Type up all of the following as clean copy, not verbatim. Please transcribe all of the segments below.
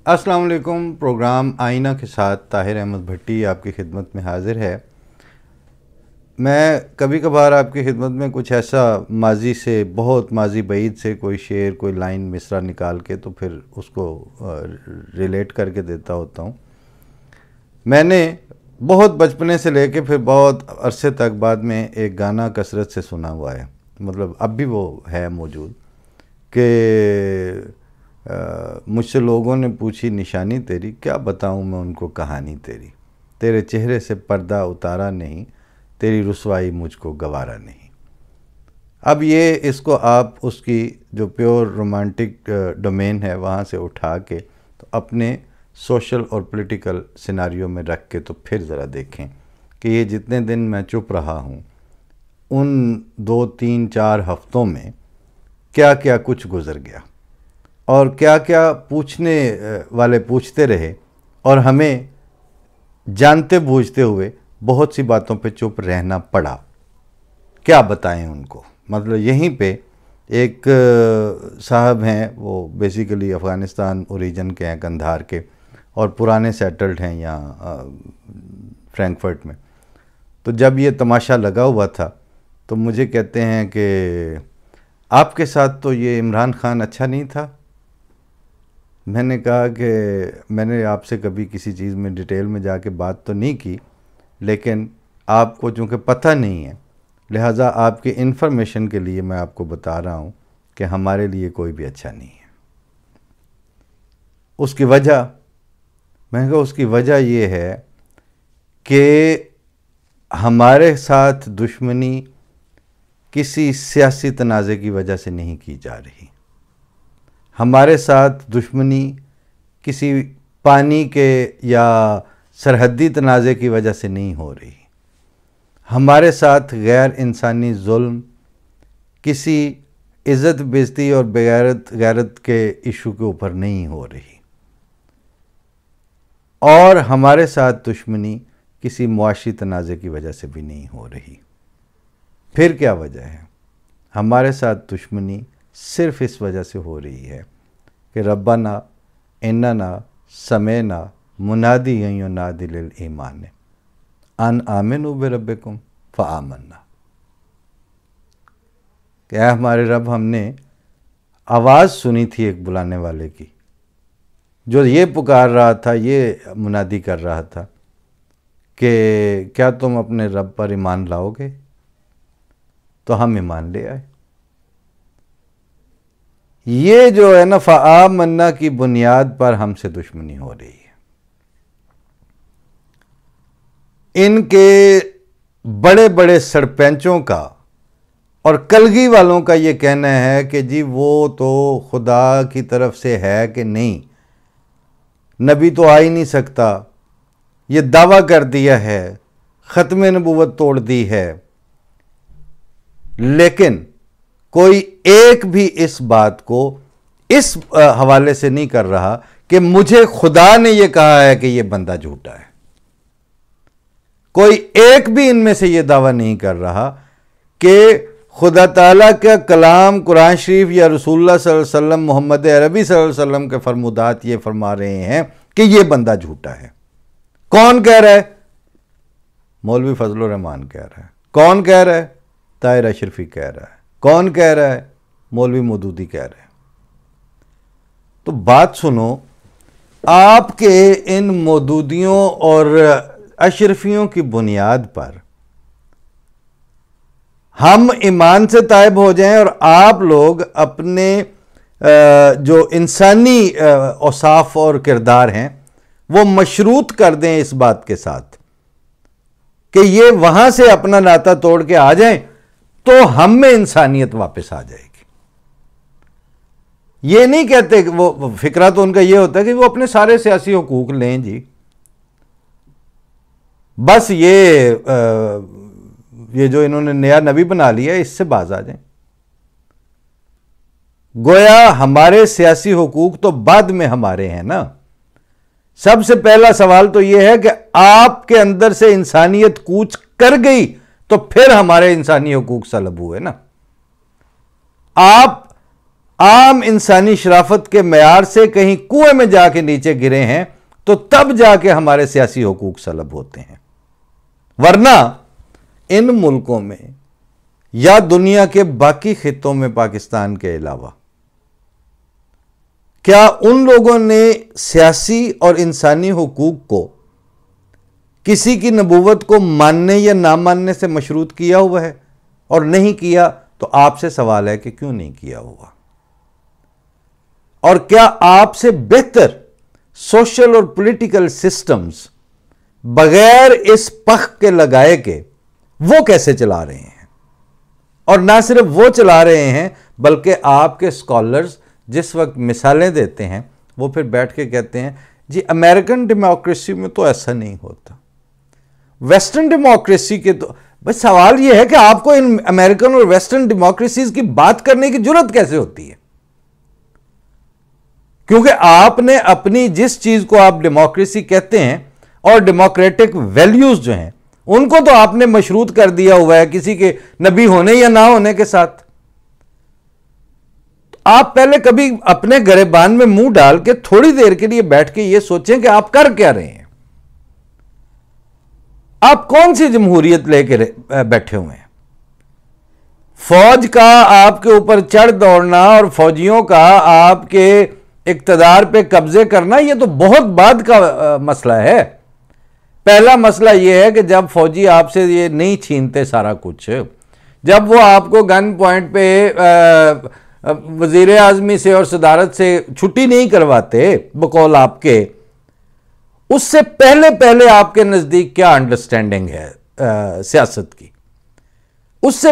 السلام علیکم۔ پروگرام آئینہ کے ساتھ طاہر احمد بھٹی آپ کی خدمت میں حاضر ہے۔ میں کبھی کبھار آپ کی خدمت میں کچھ ایسا ماضی سے، بہت ماضی بعید سے کوئی شعر، کوئی لائن، مصرع نکال کے تو پھر اس کو ریلیٹ کر کے دیتا ہوتا ہوں۔ میں نے بہت بچپنے سے لے کے پھر بہت عرصے تک بعد میں ایک گانا کثرت سے سنا ہوا ہے، مطلب اب بھی وہ ہے موجود، کہ مجھ سے لوگوں نے پوچھی نشانی تیری، کیا بتاؤں میں ان کو کہانی تیری، تیرے چہرے سے پردہ اتارا نہیں، تیری رسوائی مجھ کو گوارا نہیں۔ اب یہ اس کو آپ اس کی جو پیور رومانٹک ڈومین ہے وہاں سے اٹھا کے تو اپنے سوشل اور پولیٹیکل سیناریو میں رکھ کے تو پھر ذرا دیکھیں کہ یہ جتنے دن میں چپ رہا ہوں ان 2 3 4 ہفتوں میں کیا کیا کچھ گزر گیا، اور کیا کیا پوچھنے والے پوچھتے رہے اور ہمیں جانتے بوجھتے ہوئے بہت سی باتوں پہ چپ رہنا پڑا۔ کیا بتائیں ان کو؟ مطلب یہیں پہ ایک صاحب ہیں، وہ بیسیکلی افغانستان اوریجن کے ہیں، قندھار کے، اور پرانے سیٹلڈ ہیں یہاں فرینکفرٹ میں۔ تو جب یہ تماشا لگا ہوا تھا تو مجھے کہتے ہیں کہ آپ کے ساتھ تو یہ عمران خان اچھا نہیں تھا۔ میں نے کہا کہ میں نے آپ سے کبھی کسی چیز میں ڈیٹیل میں جا کے بات تو نہیں کی، لیکن آپ کو چونکہ پتہ نہیں ہے لہٰذا آپ کے انفارمیشن کے لیے میں آپ کو بتا رہا ہوں کہ ہمارے لیے کوئی بھی اچھا نہیں ہے۔ اس کی وجہ، میں نے کہا اس کی وجہ یہ ہے کہ ہمارے ساتھ دشمنی کسی سیاسی تنازع کی وجہ سے نہیں کی جا رہی، ہمارے ساتھ دشمنی کسی پانی کے یا سرحدی تنازع کی وجہ سے نہیں ہو رہی، ہمارے ساتھ غیر انسانی ظلم کسی عزت بےعزتی اور غیرت کے ایشو کے اوپر نہیں ہو رہی، اور ہمارے ساتھ دشمنی کسی معاشی تنازع کی وجہ سے بھی نہیں ہو رہی۔ پھر کیا وجہ ہے؟ ہمارے ساتھ دشمنی صرف اس وجہ سے ہو رہی ہے کہ ربنا اننا سمعنا منادی ینادی للایمان ان آمنوا بربکم فآمنا، کہ اے ہمارے رب، ہم نے آواز سنی تھی ایک بلانے والے کی جو یہ پکار رہا تھا، یہ منادی کر رہا تھا کہ کیا تم اپنے رب پر ایمان لاؤ گے؟ تو ہم ایمان لے آئے۔ یہ جو ہے نا فآمنا کی بنیاد پر ہم سے دشمنی ہو رہی ہے۔ ان کے بڑے بڑے سرپنچوں کا اور کلگی والوں کا یہ کہنا ہے کہ جی وہ تو خدا کی طرف سے ہے کہ نہیں، نبی تو آ ہی نہیں سکتا، یہ دعویٰ کر دیا ہے، ختم نبوت توڑ دی ہے، لیکن کوئی ایک بھی اس بات کو اس حوالے سے نہیں کر رہا کہ مجھے خدا نے یہ کہا ہے کہ یہ بندہ جھوٹا ہے۔ کوئی ایک بھی ان میں سے یہ دعویٰ نہیں کر رہا کہ خدا تعالیٰ کا کلام قرآن شریف یا رسول اللہ صلی اللہ علیہ وسلم، محمد عربی صلی اللہ علیہ وسلم کے فرمودات یہ فرما رہے ہیں کہ یہ بندہ جھوٹا ہے۔ کون کہہ رہا ہے؟ مولوی فضل الرحمان کہہ رہا ہے۔ کون کہہ رہا ہے؟ طاہر اشرفی کہہ رہا ہے۔ کون کہہ رہا ہے؟ مولوی مودودی کہہ رہے ہیں۔ تو بات سنو، آپ کے ان مودودیوں اور اشرفیوں کی بنیاد پر ہم ایمان سے طائب ہو جائیں اور آپ لوگ اپنے جو انسانی اوصاف اور کردار ہیں وہ مشروط کر دیں اس بات کے ساتھ کہ یہ وہاں سے اپنا ناطہ توڑ کے آ جائیں تو ہم میں انسانیت واپس آ جائے گی۔ یہ نہیں کہتے کہ وہ فکرہ تو ان کا یہ ہوتا ہے کہ وہ اپنے سارے سیاسی حقوق لیں جی، بس یہ جو انہوں نے نیا نبی بنا لیا اس سے باز آ جائیں۔ گویا ہمارے سیاسی حقوق تو بعد میں ہمارے ہیں نا۔ سب سے پہلا سوال تو یہ ہے کہ آپ کے اندر سے انسانیت کوچ کر گئی تو پھر ہمارے انسانی حقوق سلب ہوئے نا۔ آپ عام انسانی شرافت کے معیار سے کہیں کنویں میں جا کے نیچے گرے ہیں تو تب جا کے ہمارے سیاسی حقوق سلب ہوتے ہیں، ورنہ ان ملکوں میں یا دنیا کے باقی خطوں میں پاکستان کے علاوہ کیا ان لوگوں نے سیاسی اور انسانی حقوق کو کسی کی نبوت کو ماننے یا نہ ماننے سے مشروط کیا ہوا ہے؟ اور نہیں کیا تو آپ سے سوال ہے کہ کیوں نہیں کیا ہوا؟ اور کیا آپ سے بہتر سوشل اور پولیٹیکل سسٹمز بغیر اس پخ کے لگائے کہ وہ کیسے چلا رہے ہیں؟ اور نہ صرف وہ چلا رہے ہیں بلکہ آپ کے سکالرز جس وقت مثالیں دیتے ہیں وہ پھر بیٹھ کے کہتے ہیں جی امریکن ڈیموکریسی میں تو ایسا نہیں ہوتا، ویسٹرن ڈیموکریسی کے تو بس سوال یہ ہے کہ آپ کو ان امریکن اور ویسٹرن ڈیموکریسیز کی بات کرنے کی جرات کیسے ہوتی ہے؟ کیونکہ آپ نے اپنی جس چیز کو آپ ڈیموکریسی کہتے ہیں اور ڈیموکریٹک ویلیوز جو ہیں ان کو تو آپ نے مشروط کر دیا ہوا ہے کسی کے نبی ہونے یا نہ ہونے کے ساتھ۔ آپ پہلے کبھی اپنے گریبان میں منہ ڈال کے تھوڑی دیر کے لیے بیٹھ کے یہ سوچیں کہ آپ کر کیا رہے ہیں؟ آپ کون سی جمہوریت لے کے بیٹھے ہوئے ہیں؟ فوج کا آپ کے اوپر چڑھ دوڑنا اور فوجیوں کا آپ کے اقتدار پہ قبضے کرنا یہ تو بہت بعد کا مسئلہ ہے۔ پہلا مسئلہ یہ ہے کہ جب فوجی آپ سے یہ نہیں چھینتے سارا کچھ، جب وہ آپ کو گن پوائنٹ پہ وزیر اعظمی سے اور صدارت سے چھٹی نہیں کرواتے بقول آپ کے، اس سے پہلے آپ کے نزدیک کیا انڈرسٹینڈنگ ہے سیاست کی؟ اس سے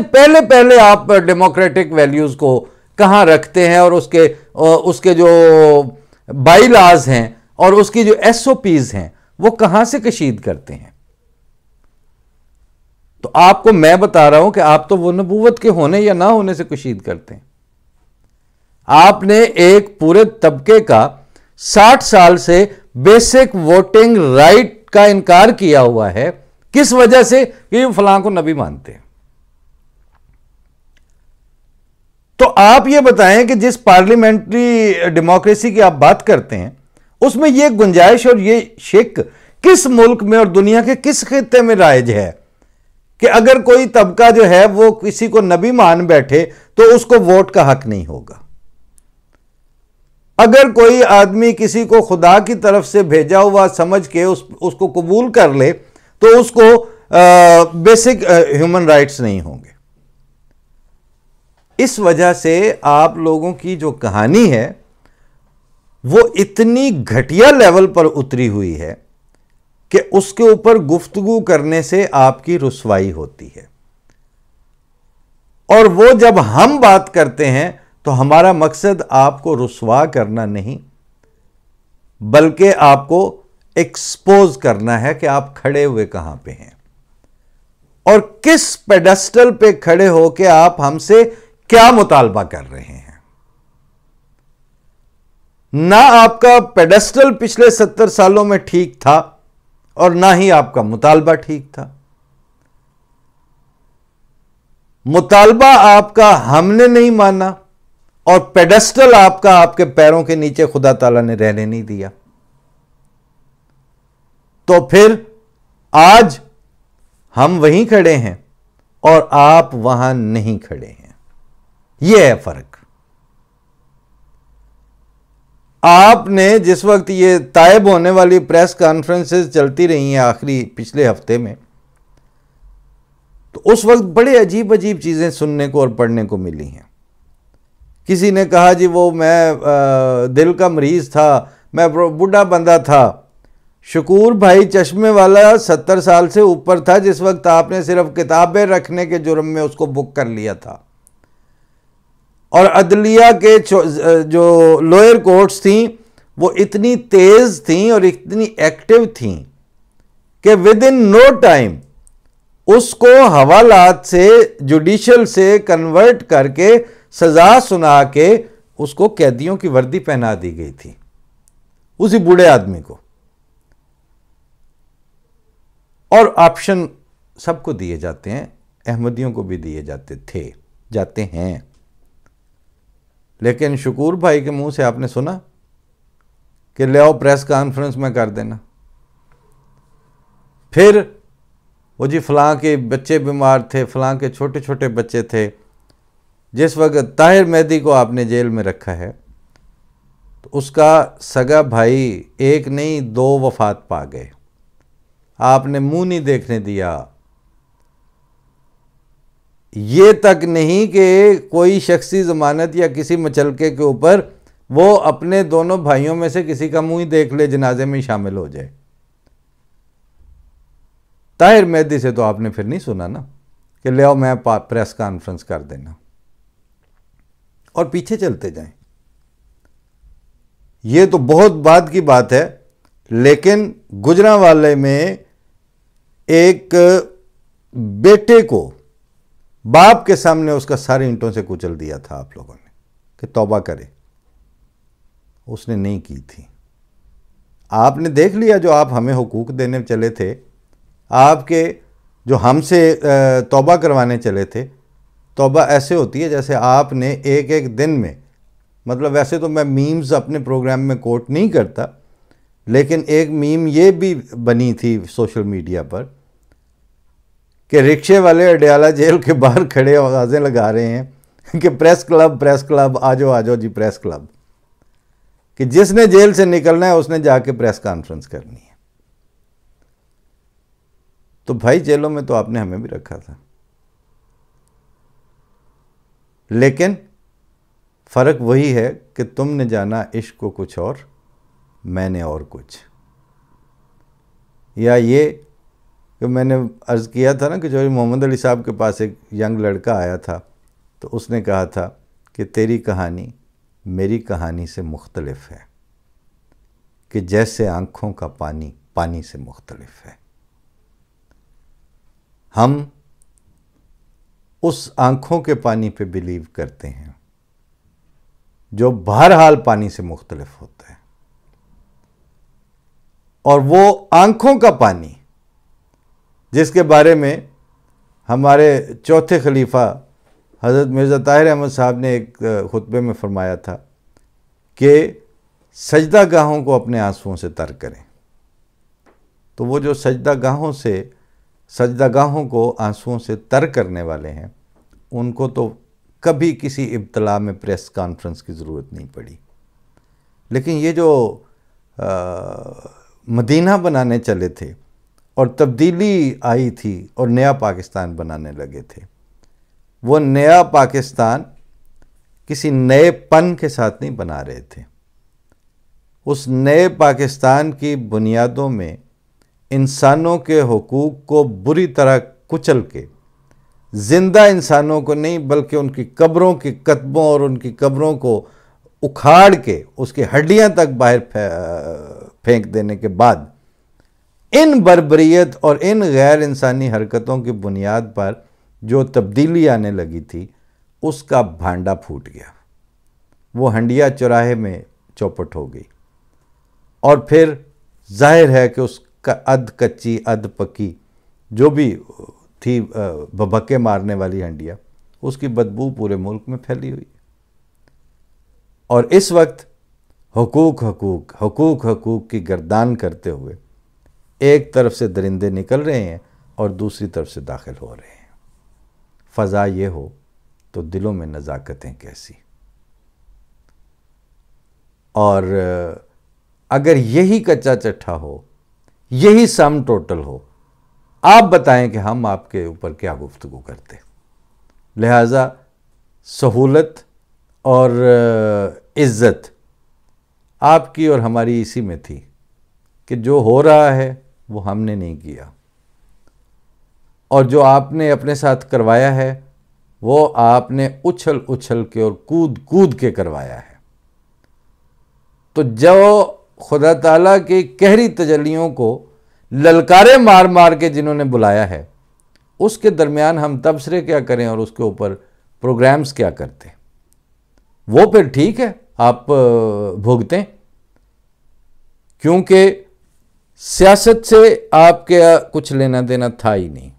پہلے آپ ڈیموکریٹک ویلیوز کو کہاں رکھتے ہیں اور اس کے جو بائی لاز ہیں اور اس کی جو ایس او پیز ہیں وہ کہاں سے کشید کرتے ہیں؟ تو آپ کو میں بتا رہا ہوں کہ آپ تو وہ نبوت کے ہونے یا نہ ہونے سے کشید کرتے ہیں۔ آپ نے ایک پورے طبقے کا 60 سال سے بیسک ووٹنگ رائٹ کا انکار کیا ہوا ہے، کس وجہ سے؟ کہ یہ فلاں کو نبی مانتے ہیں۔ تو آپ یہ بتائیں کہ جس پارلیمنٹری ڈیموکریسی کی آپ بات کرتے ہیں اس میں یہ گنجائش اور یہ شک کس ملک میں اور دنیا کے کس خطے میں رائج ہے کہ اگر کوئی طبقہ جو ہے وہ کسی کو نبی مان بیٹھے تو اس کو ووٹ کا حق نہیں ہوگا؟ اگر کوئی آدمی کسی کو خدا کی طرف سے بھیجا ہوا سمجھ کے اس کو قبول کر لے تو اس کو بیسک ہیومن رائٹس نہیں ہوں گے۔ اس وجہ سے آپ لوگوں کی جو کہانی ہے وہ اتنی گھٹیا لیول پر اتری ہوئی ہے کہ اس کے اوپر گفتگو کرنے سے آپ کی رسوائی ہوتی ہے، اور وہ جب ہم بات کرتے ہیں تو ہمارا مقصد آپ کو رسوا کرنا نہیں بلکہ آپ کو ایکسپوز کرنا ہے کہ آپ کھڑے ہوئے کہاں پہ ہیں اور کس پیڈسٹل پہ کھڑے ہو کے آپ ہم سے کیا مطالبہ کر رہے ہیں۔ نہ آپ کا پیڈسٹل پچھلے 70 سالوں میں ٹھیک تھا اور نہ ہی آپ کا مطالبہ ٹھیک تھا۔ مطالبہ آپ کا ہم نے نہیں مانا اور پیڈسٹل آپ کا آپ کے پیروں کے نیچے خدا تعالیٰ نے رہنے نہیں دیا۔ تو پھر آج ہم وہیں کھڑے ہیں اور آپ وہاں نہیں کھڑے ہیں، یہ ہے فرق۔ آپ نے جس وقت یہ طائب ہونے والی پریس کانفرنسز چلتی رہی ہیں آخری پچھلے ہفتے میں، تو اس وقت بڑے عجیب چیزیں سننے کو اور پڑھنے کو ملی ہیں۔ کسی نے کہا جی وہ میں دل کا مریض تھا، میں بوڑھا بندہ تھا۔ شکور بھائی چشمے والا 70 سال سے اوپر تھا جس وقت آپ نے صرف کتابیں رکھنے کے جرم میں اس کو بک کر لیا تھا، اور عدلیہ کے جو لوئر کورٹس تھیں وہ اتنی تیز تھیں اور اتنی ایکٹیو تھیں کہ ود ان نو ٹائم اس کو حوالات سے جوڈیشل سے کنورٹ کر کے سزا سنا کے اس کو قیدیوں کی وردی پہنا دی گئی تھی، اسی بوڑھے آدمی کو۔ اور آپشن سب کو دیے جاتے ہیں، احمدیوں کو بھی دیے جاتے ہیں۔ لیکن شکور بھائی کے منہ سے آپ نے سنا کہ لے آؤ پریس کانفرنس میں کر دینا. پھر وہ جی فلاں کے بچے بیمار تھے، فلاں کے چھوٹے چھوٹے بچے تھے. جس وقت طاہر مہدی کو آپ نے جیل میں رکھا ہے تو اس کا سگا بھائی ایک نہیں 2 وفات پا گئے. آپ نے منہ نہیں دیکھنے دیا. یہ تک نہیں کہ کوئی شخصی ضمانت یا کسی مچلکے کے اوپر وہ اپنے دونوں بھائیوں میں سے کسی کا منہ ہی دیکھ لے، جنازے میں ہی شامل ہو جائے. طاہر مہدی سے تو آپ نے پھر نہیں سنا نا کہ لے آؤ میں پریس کانفرنس کر دینا اور پیچھے چلتے جائیں. یہ تو بہت بعد کی بات ہے، لیکن گجرانوالے میں ایک بیٹے کو باپ کے سامنے اس کا سارے اینٹوں سے کچل دیا تھا آپ لوگوں نے کہ توبہ کرے. اس نے نہیں کی تھی. آپ نے دیکھ لیا جو آپ ہمیں حقوق دینے چلے تھے، آپ کے جو ہم سے توبہ کروانے چلے تھے. توبہ ایسے ہوتی ہے جیسے آپ نے ایک دن میں، مطلب ویسے تو میں میمز اپنے پروگرام میں کوٹ نہیں کرتا، لیکن ایک میم یہ بھی بنی تھی سوشل میڈیا پر کہ رکشے والے اڈیالہ جیل کے باہر کھڑے آوازیں لگا رہے ہیں کہ پریس کلب آ جاؤ جی پریس کلب، کہ جس نے جیل سے نکلنا ہے اس نے جا کے پریس کانفرنس کرنی ہے. تو بھائی جیلوں میں تو آپ نے ہمیں بھی رکھا تھا، لیکن فرق وہی ہے کہ تم نے جانا عشق کو کچھ اور، میں نے اور کچھ. یا یہ کہ میں نے عرض کیا تھا نا کہ جو محمد علی صاحب کے پاس ایک ینگ لڑکا آیا تھا تو اس نے کہا تھا کہ تیری کہانی میری کہانی سے مختلف ہے، کہ جیسے آنکھوں کا پانی پانی سے مختلف ہے. ہم اس آنکھوں کے پانی پہ بلیو کرتے ہیں جو بہرحال پانی سے مختلف ہوتا ہے، اور وہ آنکھوں کا پانی جس کے بارے میں ہمارے چوتھے خلیفہ حضرت مرزا طاہر احمد صاحب نے ایک خطبے میں فرمایا تھا کہ سجدہ گاہوں کو اپنے آنسوؤں سے تر کریں. تو وہ جو سجدہ گاہوں کو آنسوؤں سے تر کرنے والے ہیں، ان کو تو کبھی کسی ابتلا میں پریس کانفرنس کی ضرورت نہیں پڑی. لیکن یہ جو مدینہ بنانے چلے تھے اور تبدیلی آئی تھی اور نیا پاکستان بنانے لگے تھے، وہ نیا پاکستان کسی نئے پن کے ساتھ نہیں بنا رہے تھے. اس نئے پاکستان کی بنیادوں میں انسانوں کے حقوق کو بری طرح کچل کے، زندہ انسانوں کو نہیں بلکہ ان کی قبروں کی کتبوں اور ان کی قبروں کو اکھاڑ کے اس کی ہڈیاں تک باہر پھینک دینے کے بعد، ان بربریت اور ان غیر انسانی حرکتوں کی بنیاد پر جو تبدیلی آنے لگی تھی، اس کا بھانڈا پھوٹ گیا. وہ ہنڈیا چوراہے میں چوپٹ ہو گئی، اور پھر ظاہر ہے کہ اس کا ادھ کچی ادھ پکی جو بھی تھی بھبکے مارنے والی ہنڈیا، اس کی بدبو پورے ملک میں پھیلی ہوئی. اور اس وقت حقوق کی گردان کرتے ہوئے ایک طرف سے درندے نکل رہے ہیں اور دوسری طرف سے داخل ہو رہے ہیں. فضا یہ ہو تو دلوں میں نزاکتیں کیسی. اور اگر یہی کچا چٹھا ہو، یہی سم ٹوٹل ہو، آپ بتائیں کہ ہم آپ کے اوپر کیا گفتگو کرتے. لہٰذا سہولت اور عزت آپ کی اور ہماری اسی میں تھی کہ جو ہو رہا ہے وہ ہم نے نہیں کیا، اور جو آپ نے اپنے ساتھ کروایا ہے وہ آپ نے اچھل اچھل کے اور کود کود کے کروایا ہے. تو جو خدا تعالیٰ کی قہری تجلیوں کو للکارے مار مار کے جنہوں نے بلایا ہے، اس کے درمیان ہم تبصرے کیا کریں اور اس کے اوپر پروگرامز کیا کرتے. وہ پھر ٹھیک ہے، آپ بھوگتیں، کیونکہ سیاست سے آپ کے کچھ لینا دینا تھا ہی نہیں،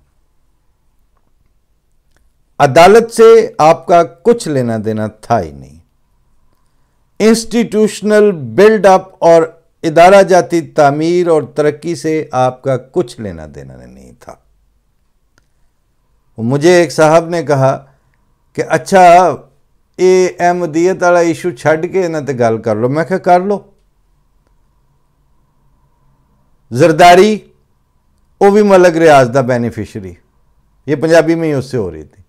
عدالت سے آپ کا کچھ لینا دینا تھا ہی نہیں. انسٹیٹیوشنل بلڈ اپ اور ادارہ جاتی تعمیر اور ترقی سے آپ کا کچھ لینا دینا نہیں تھا۔ مجھے ایک صاحب نے کہا کہ اچھا یہ احمدیت والا ایشو چھڈ کے انہاں تے گل کر لو۔ میں کہا کر لو۔ زرداری وہ بھی ملک ریاض دا بینیفیشری، یہ پنجابی میں ہی اس سے ہو رہی تھی۔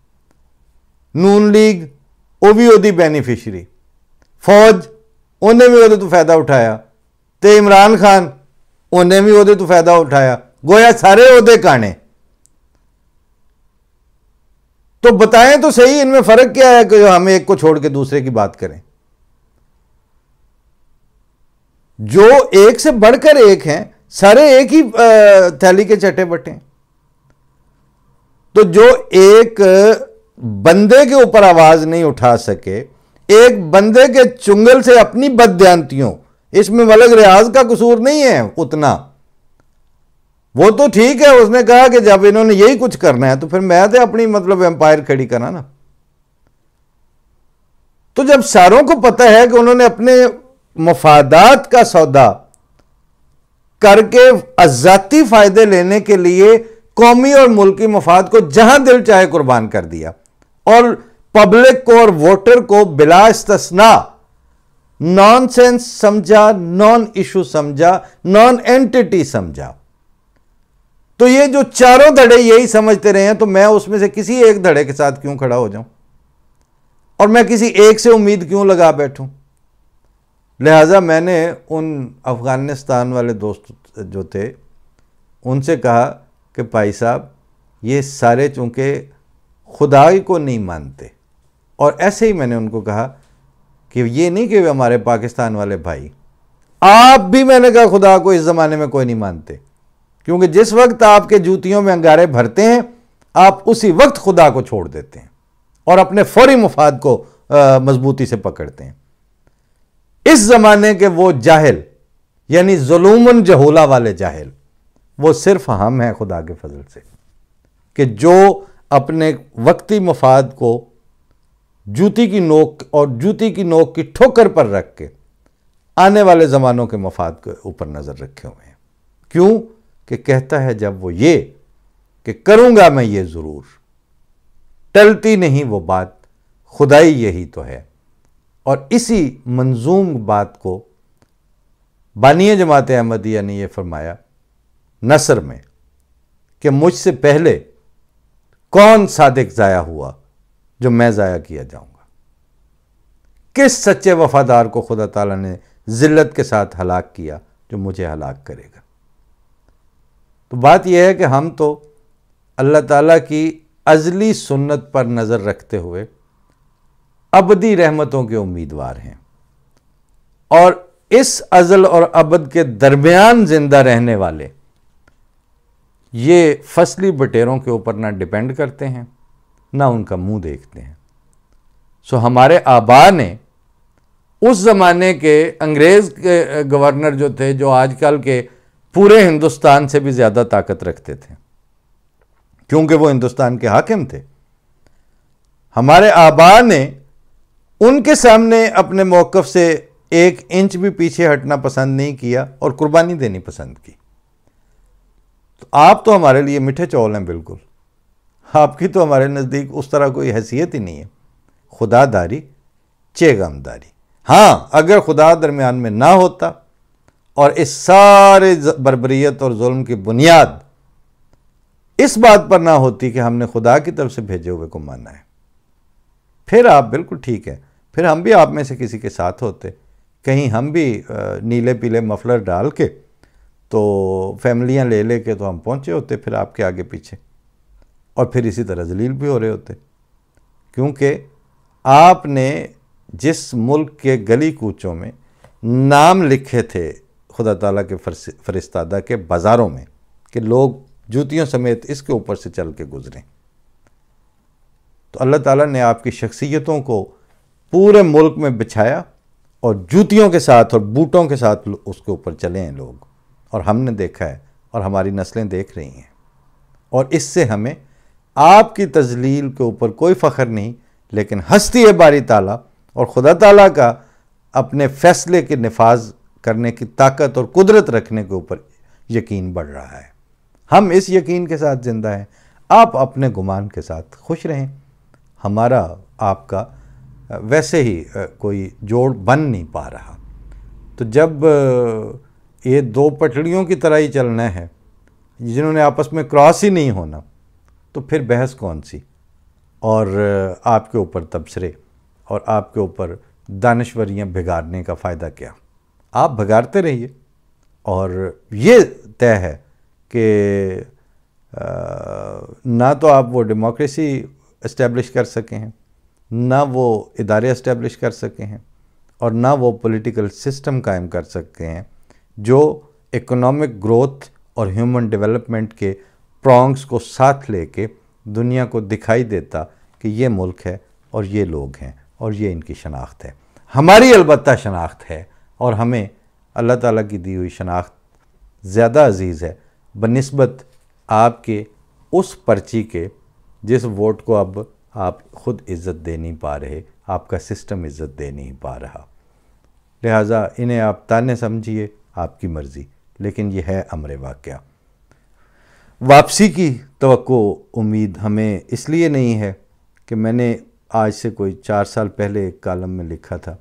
نون لیگ وہ بھی وہ بینیفیشری، فوج انہیں بھی وہ تو فائدہ اٹھایا، تے عمران خان انہیں بھی وہ تو فائدہ اٹھایا، گویا سارے وہ کانے۔ تو بتائیں تو صحیح ان میں فرق کیا ہے کہ ہم ایک کو چھوڑ کے دوسرے کی بات کریں؟ جو ایک سے بڑھ کر ایک ہیں، سارے ایک ہی تھیلی کے چٹے بٹے ہیں۔ تو جو ایک بندے کے اوپر آواز نہیں اٹھا سکے، ایک بندے کے چنگل سے اپنی بددیانتیوں، اس میں ملک ریاض کا قصور نہیں ہے اتنا۔ وہ تو ٹھیک ہے، اس نے کہا کہ جب انہوں نے یہی کچھ کرنا ہے تو پھر میں تو اپنی امپائر کھڑی کرنا نا۔ تو جب ساروں کو پتہ ہے کہ انہوں نے اپنے مفادات کا سودا کر کے ذاتی فائدے لینے کے لیے قومی اور ملکی مفاد کو جہاں دل چاہے قربان کر دیا، اور پبلک کو اور ووٹر کو بلا استثناء نان سینس سمجھا، نان ایشو سمجھا، نان اینٹی سمجھا، تو یہ جو چاروں دھڑے یہی سمجھتے رہے ہیں، تو میں اس میں سے کسی ایک دھڑے کے ساتھ کیوں کھڑا ہو جاؤں، اور میں کسی ایک سے امید کیوں لگا بیٹھوں؟ لہٰذا میں نے ان افغانستان والے دوست جو تھے ان سے کہا کہ بھائی صاحب یہ سارے چونکہ خدا کو نہیں مانتے، اور ایسے ہی میں نے ان کو کہا کہ یہ نہیں کہ ہمارے پاکستان والے بھائی، آپ بھی میں نے کہا خدا کو اس زمانے میں کوئی نہیں مانتے، کیونکہ جس وقت آپ کے جوتیوں میں انگارے بھرتے ہیں آپ اسی وقت خدا کو چھوڑ دیتے ہیں اور اپنے فوری مفاد کو مضبوطی سے پکڑتے ہیں۔ اس زمانے کے وہ جاہل، یعنی ظلومن جہولہ والے جاہل، وہ صرف ہم ہیں خدا کے فضل سے، کہ جو اپنے وقتی مفاد کو جوتی کی نوک اور جوتی کی نوک کی ٹھوکر پر رکھ کے آنے والے زمانوں کے مفاد کے اوپر نظر رکھے ہوئے ہیں۔ کیوں کہ کہتا ہے جب وہ یہ کہ کروں گا میں یہ ضرور، ٹلتی نہیں وہ بات، خدائی یہی تو ہے۔ اور اسی منظوم بات کو بانی جماعت احمدیہ نے یہ فرمایا نثر میں کہ مجھ سے پہلے کون صادق ضائع ہوا جو میں ضائع کیا جاؤں گا، کس سچے وفادار کو خدا تعالیٰ نے ذلت کے ساتھ ہلاک کیا جو مجھے ہلاک کرے گا۔ تو بات یہ ہے کہ ہم تو اللہ تعالیٰ کی ازلی سنت پر نظر رکھتے ہوئے ابدی رحمتوں کے امیدوار ہیں، اور اس ازل اور ابد کے درمیان زندہ رہنے والے یہ فصلی بٹیروں کے اوپر نہ ڈیپینڈ کرتے ہیں نہ ان کا منہ دیکھتے ہیں۔ سو ہمارے آبا نے اس زمانے کے انگریز کے گورنر جو تھے، جو آج کل کے پورے ہندوستان سے بھی زیادہ طاقت رکھتے تھے کیونکہ وہ ہندوستان کے حاکم تھے، ہمارے آبا نے ان کے سامنے اپنے موقف سے ایک انچ بھی پیچھے ہٹنا پسند نہیں کیا اور قربانی دینی پسند کی۔ تو آپ تو ہمارے لیے میٹھے چول ہیں، بالکل آپ کی تو ہمارے نزدیک اس طرح کوئی حیثیت ہی نہیں ہے۔ خدا داری چیغم داری، ہاں اگر خدا درمیان میں نہ ہوتا اور اس سارے بربریت اور ظلم کی بنیاد اس بات پر نہ ہوتی کہ ہم نے خدا کی طرف سے بھیجے ہوئے کو مانا ہے، پھر آپ بالکل ٹھیک ہے، پھر ہم بھی آپ میں سے کسی کے ساتھ ہوتے، کہیں ہم بھی نیلے پیلے مفلر ڈال کے تو فیملیاں لے لے کے تو ہم پہنچے ہوتے پھر آپ کے آگے پیچھے، اور پھر اسی طرح ذلیل بھی ہو رہے ہوتے، کیونکہ آپ نے جس ملک کے گلی کوچوں میں نام لکھے تھے خدا تعالیٰ کے فرستادہ کے بازاروں میں کہ لوگ جوتیوں سمیت اس کے اوپر سے چل کے گزریں، تو اللہ تعالیٰ نے آپ کی شخصیتوں کو پورے ملک میں بچھایا اور جوتیوں کے ساتھ اور بوٹوں کے ساتھ اس کے اوپر چلے ہیں لوگ، اور ہم نے دیکھا ہے اور ہماری نسلیں دیکھ رہی ہیں، اور اس سے ہمیں آپ کی تذلیل کے اوپر کوئی فخر نہیں، لیکن ہستی ہے باری تعالیٰ اور خدا تعالیٰ کا اپنے فیصلے کے نفاذ کرنے کی طاقت اور قدرت رکھنے کے اوپر یقین بڑھ رہا ہے۔ ہم اس یقین کے ساتھ زندہ ہیں، آپ اپنے گمان کے ساتھ خوش رہیں۔ ہمارا آپ کا ویسے ہی کوئی جوڑ بن نہیں پا رہا، تو جب یہ دو پٹڑیوں کی طرح ہی چلنا ہے جنہوں نے آپس میں کراس ہی نہیں ہونا، تو پھر بحث کون سی، اور آپ کے اوپر تبصرے اور آپ کے اوپر دانشوریاں بھگارنے کا فائدہ کیا؟ آپ بھگارتے رہیے، اور یہ طے ہے کہ نہ تو آپ وہ ڈیموکریسی اسٹیبلش کر سکے ہیں، نہ وہ ادارے اسٹیبلش کر سکے ہیں، اور نہ وہ پولیٹیکل سسٹم قائم کر سکتے ہیں جو اکنامک گروتھ اور ہیومن ڈیولپمنٹ کے پرانگز کو ساتھ لے کے دنیا کو دکھائی دیتا کہ یہ ملک ہے اور یہ لوگ ہیں اور یہ ان کی شناخت ہے۔ ہماری البتہ شناخت ہے، اور ہمیں اللہ تعالیٰ کی دی ہوئی شناخت زیادہ عزیز ہے بنسبت آپ کے اس پرچی کے جس ووٹ کو اب آپ خود عزت دے نہیں پا رہے، آپ کا سسٹم عزت دے نہیں پا رہا۔ لہٰذا انہیں آپ تانے سمجھیے، آپ کی مرضی، لیکن یہ ہے امر واقعہ۔ واپسی کی توقع امید ہمیں اس لیے نہیں ہے کہ میں نے آج سے کوئی 4 سال پہلے ایک کالم میں لکھا تھا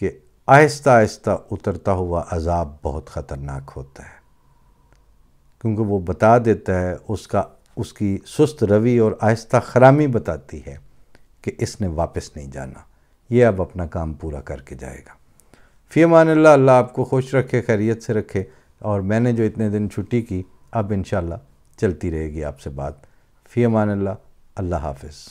کہ آہستہ آہستہ اترتا ہوا عذاب بہت خطرناک ہوتا ہے، کیونکہ وہ بتا دیتا ہے، اس کی سست روی اور آہستہ خرامی بتاتی ہے کہ اس نے واپس نہیں جانا، یہ اب اپنا کام پورا کر کے جائے گا۔ فی امان اللہ، اللہ آپ کو خوش رکھے، خیریت سے رکھے، اور میں نے جو اتنے دن چھٹی کی اب انشاءاللہ چلتی رہے گی آپ سے بات۔ فی امان اللہ، اللہ حافظ۔